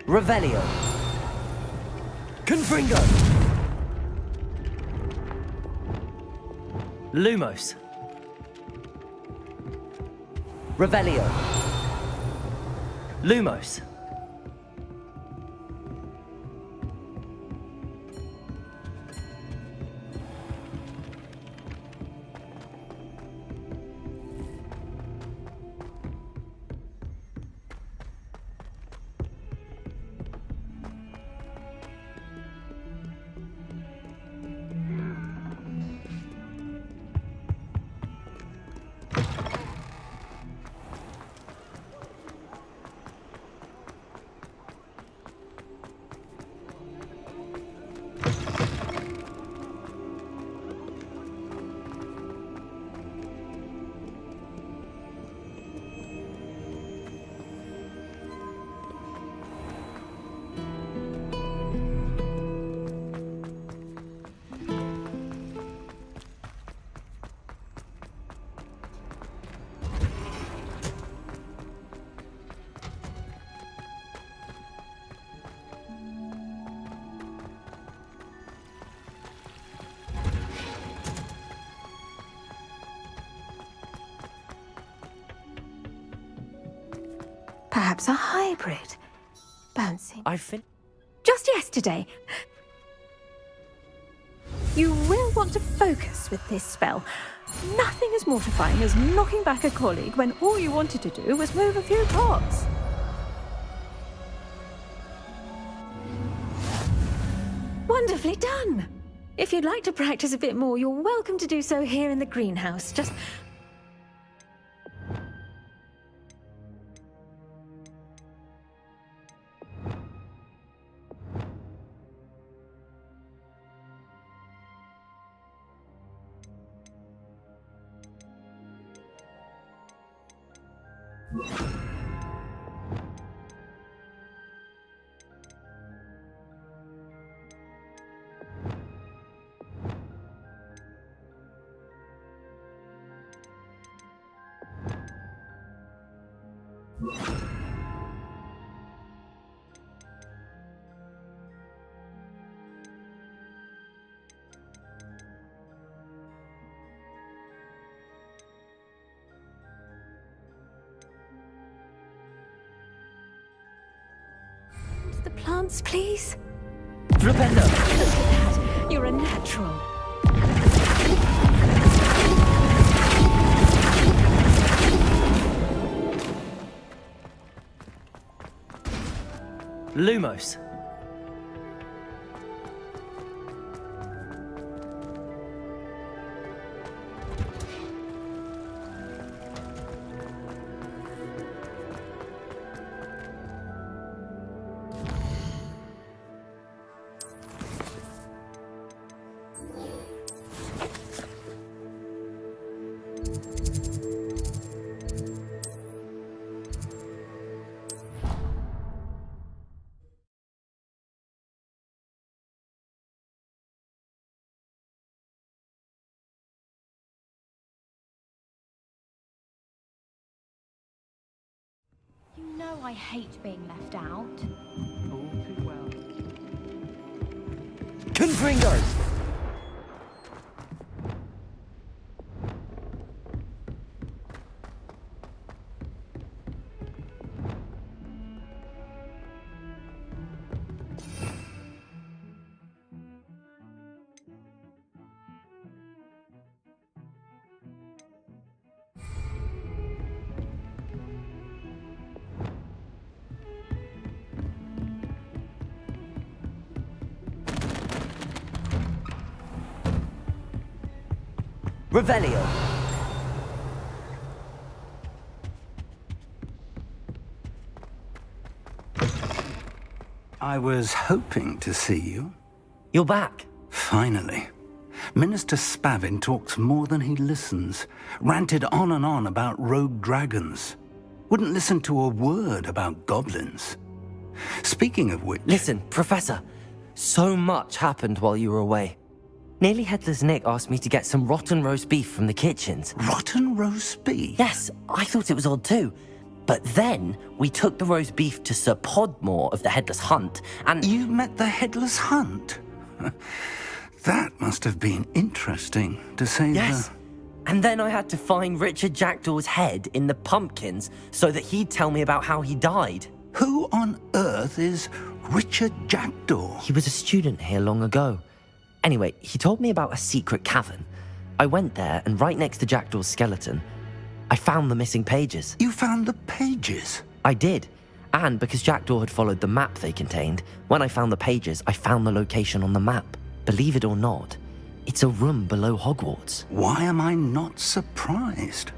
Revelio. Confringo. Lumos. Revelio. Lumos. Perhaps a hybrid. Bouncing. Just yesterday. You will want to focus with this spell. Nothing as mortifying as knocking back a colleague when all you wanted to do was move a few pots. Wonderfully done. If you'd like to practice a bit more, you're welcome to do so here in the greenhouse. Just... The plants, please. Flipendo. Look at that. You're a natural. Lumos. You know I hate being left out. All too well. Confringo. Revelio. I was hoping to see you. You're back. Finally. Minister Spavin talks more than he listens. Ranted on and on about rogue dragons. Wouldn't listen to a word about goblins. Speaking of which... Listen, Professor. So much happened while you were away. Nearly Headless Nick asked me to get some rotten roast beef from the kitchens. Rotten roast beef? Yes, I thought it was odd too. But then we took the roast beef to Sir Podmore of the Headless Hunt, and You met the Headless Hunt? That must have been interesting, to say yes. And then I had to find Richard Jackdaw's head in the pumpkins so that he'd tell me about how he died. Who on earth is Richard Jackdaw? He was a student here long ago. Anyway, he told me about a secret cavern. I went there, and right next to Jackdaw's skeleton, I found the missing pages. You found the pages? I did. And because Jackdaw had followed the map they contained, when I found the pages, I found the location on the map. Believe it or not, it's a room below Hogwarts. Why am I not surprised?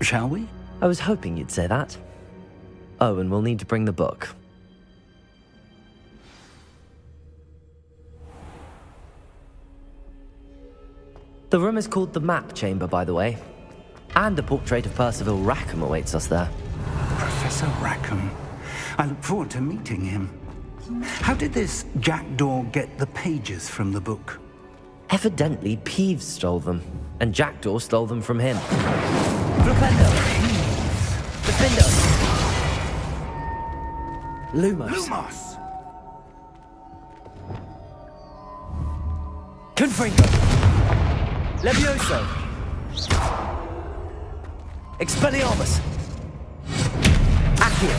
Shall we? I was hoping you'd say that. Oh, and we'll need to bring the book. The room is called the Map Chamber, by the way. And a portrait of Percival Rackham awaits us there. Professor Rackham. I look forward to meeting him. How did this Jackdaw get the pages from the book? Evidently, Peeves stole them, and Jackdaw stole them from him. Flipendo! Defendo! Lumos! Lumos! Confringo! Levioso! Expelliarmus! Accio!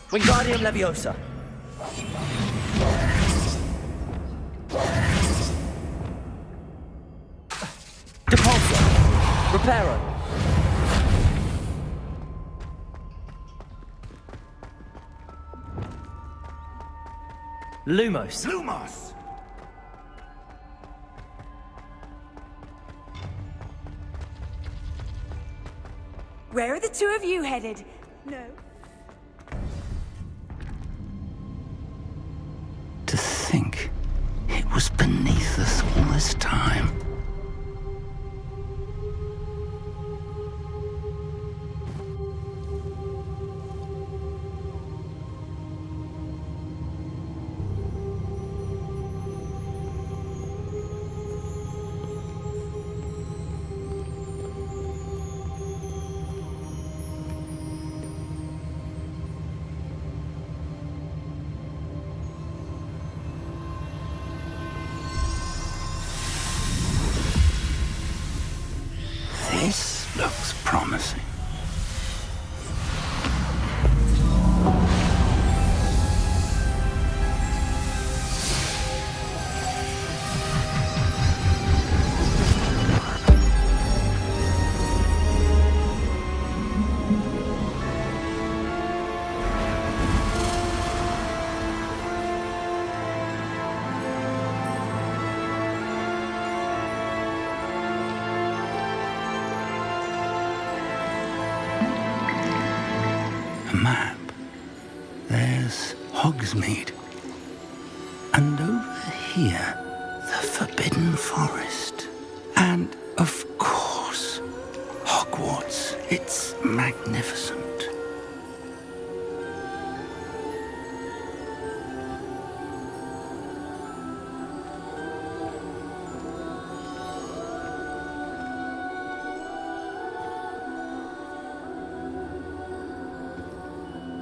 Wingardium Leviosa! Depulso! Reparo! Lumos! Lumos! Where are the two of you headed? No. To think it was beneath us all this time. This looks promising. Map. There's Hogsmeade. And over here, the Forbidden Forest. And, of course, Hogwarts. It's magnificent.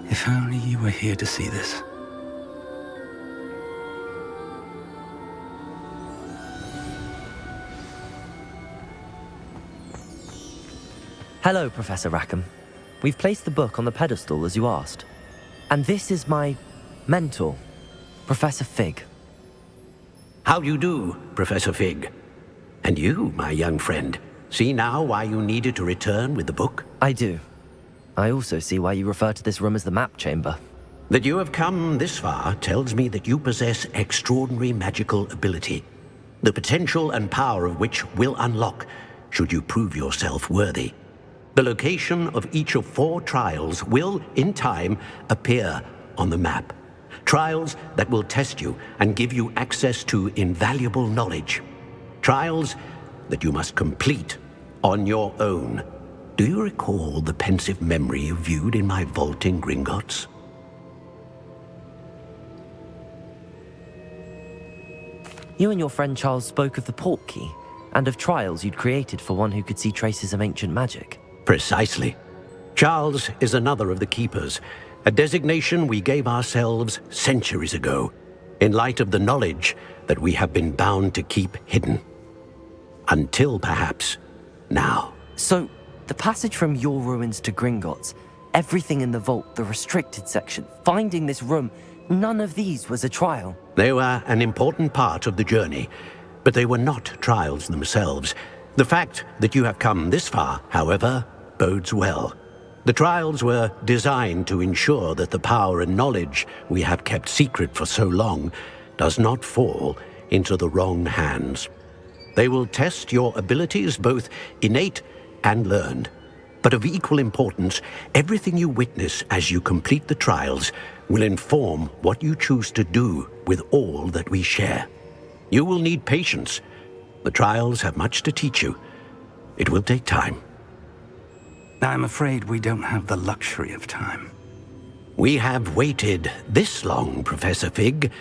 If only you were here to see this. Hello, Professor Rackham. We've placed the book on the pedestal as you asked. And this is my mentor, Professor Fig. How do you do, Professor Fig? And you, my young friend, see now why you needed to return with the book? I do. I also see why you refer to this room as the Map Chamber. That you have come this far tells me that you possess extraordinary magical ability, the potential and power of which will unlock should you prove yourself worthy. The location of each of 4 trials will, in time, appear on the map. Trials that will test you and give you access to invaluable knowledge. Trials that you must complete on your own. Do you recall the pensive memory you viewed in my vault in Gringotts? You and your friend Charles spoke of the Portkey, and of trials you'd created for one who could see traces of ancient magic. Precisely. Charles is another of the Keepers, a designation we gave ourselves centuries ago, in light of the knowledge that we have been bound to keep hidden. Until, perhaps, now. So, the passage from your ruins to Gringotts, everything in the vault, the restricted section, finding this room, none of these was a trial. They were an important part of the journey, but they were not trials themselves. The fact that you have come this far, however, bodes well. The trials were designed to ensure that the power and knowledge we have kept secret for so long does not fall into the wrong hands. They will test your abilities, both innate and learned. But of equal importance, everything you witness as you complete the trials will inform what you choose to do with all that we share. You will need patience. The trials have much to teach you. It will take time. I'm afraid we don't have the luxury of time. We have waited this long, Professor Fig.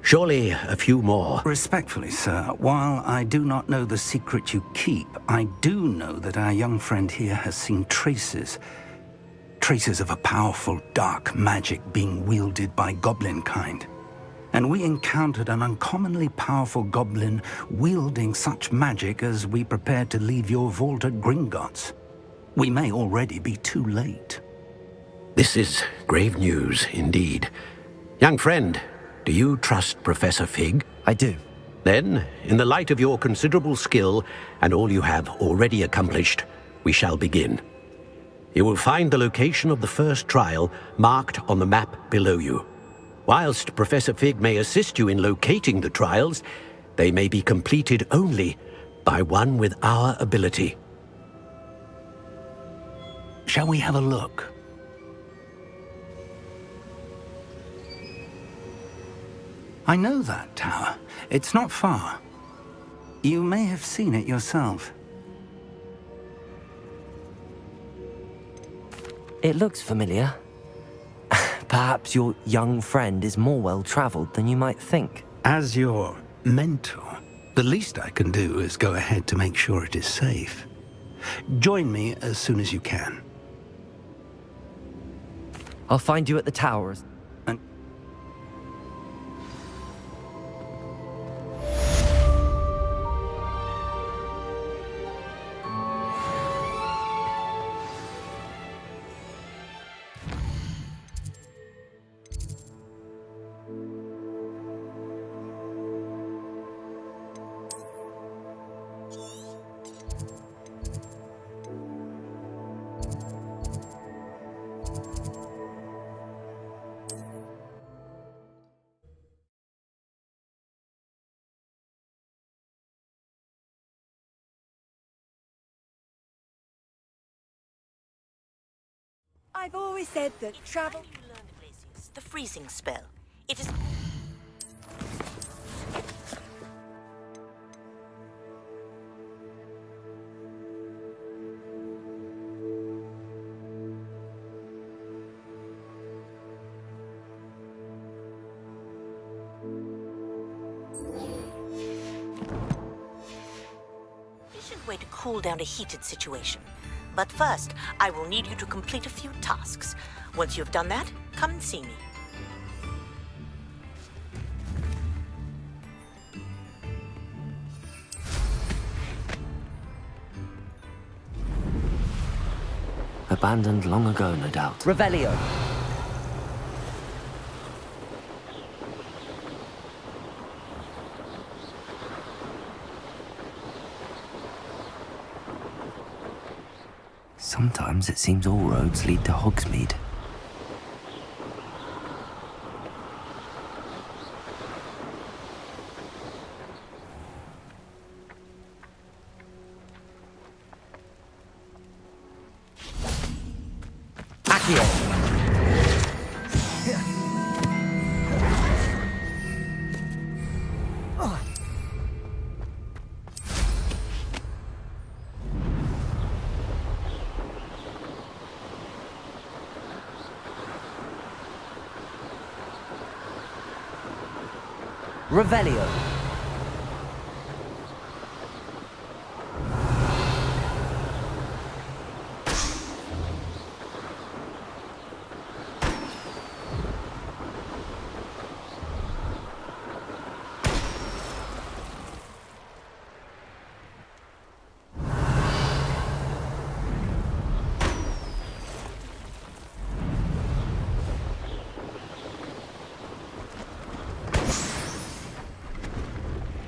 Surely a few more. Respectfully, sir, while I do not know the secret you keep, I do know that our young friend here has seen traces of a powerful dark magic being wielded by goblin kind. And we encountered an uncommonly powerful goblin wielding such magic as we prepared to leave your vault at Gringotts. We may already be too late. This is grave news indeed. Young friend, do you trust Professor Fig? I do. Then, in the light of your considerable skill and all you have already accomplished, we shall begin. You will find the location of the first trial marked on the map below you. Whilst Professor Fig may assist you in locating the trials, they may be completed only by one with our ability. Shall we have a look? I know that tower. It's not far. You may have seen it yourself. It looks familiar. Perhaps your young friend is more well-traveled than you might think. As your mentor, the least I can do is go ahead to make sure it is safe. Join me as soon as you can. I'll find you at the towers. I've always said that travel... You learned Glacius, the freezing spell. It is... efficient way to cool down a heated situation. But first, I will need you to complete a few tasks. Once you have done that, come and see me. Abandoned long ago, no doubt. Revelio! Sometimes it seems all roads lead to Hogsmeade. Accio! Revelio.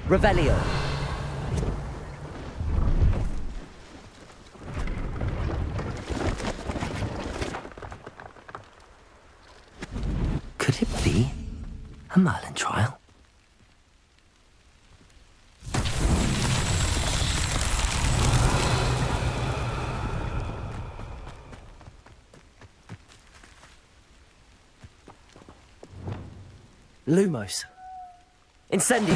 Revelio. Could it be a Merlin trial? Lumos. Incendio.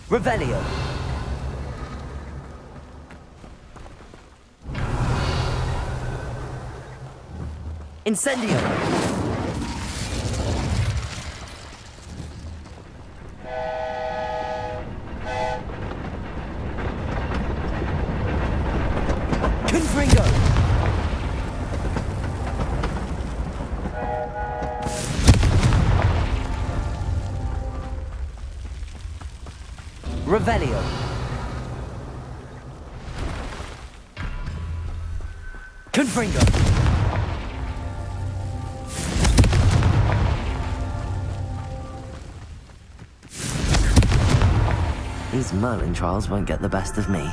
Revelio. Incendio. Confringo. Revelio. Confringo. These Merlin trials won't get the best of me.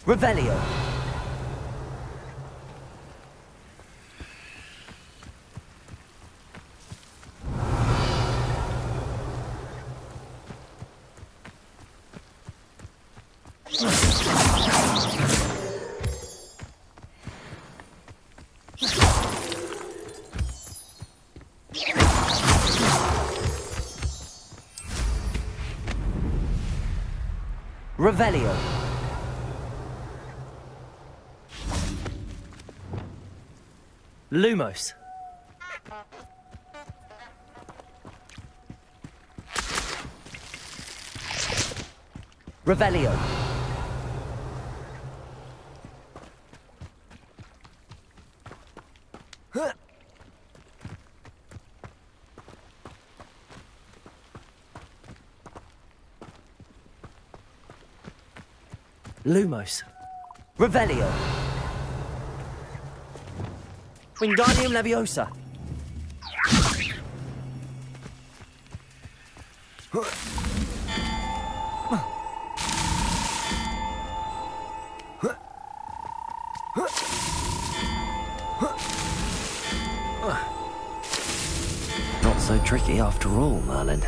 Revelio. Revelio. Lumos. Revelio. Lumos. Revelio. Wingardium Leviosa. Not so tricky after all, Merlin.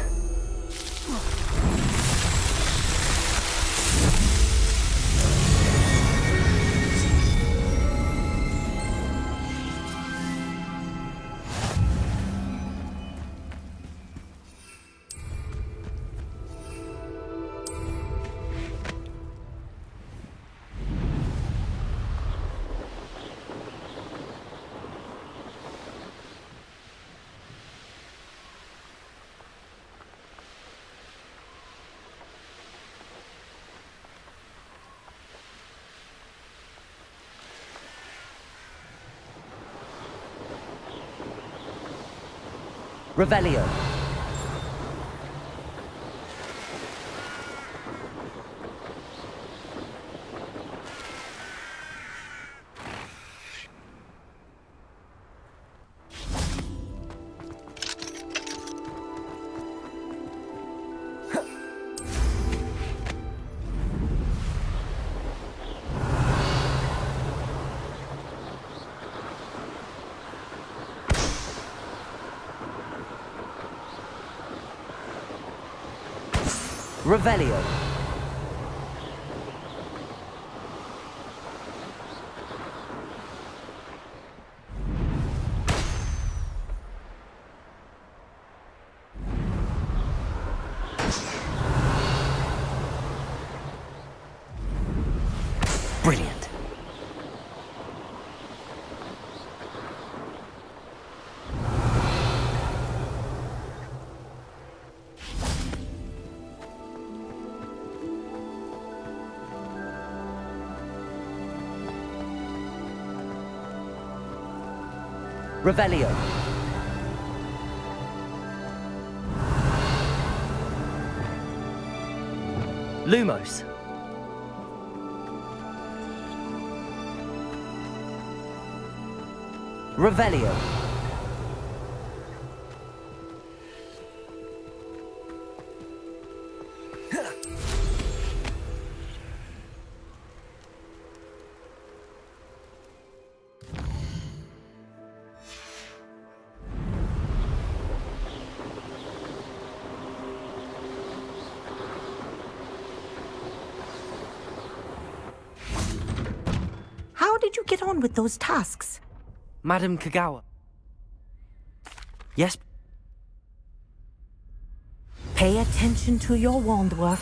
Revelio. Revelio. Brilliant. Revelio. Lumos. Revelio. How did you get on with those tasks? Madam Kagawa. Yes? Pay attention to your wand work.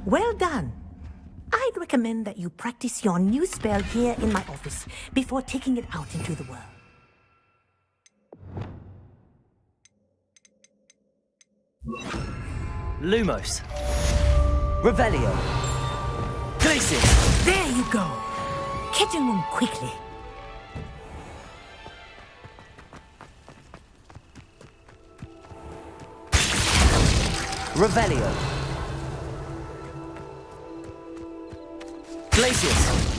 Well done. I'd recommend that you practice your new spell here in my office before taking it out into the world. Lumos. Revelio. Glacius. There you go. Catching them quickly. Revelio. Glacius.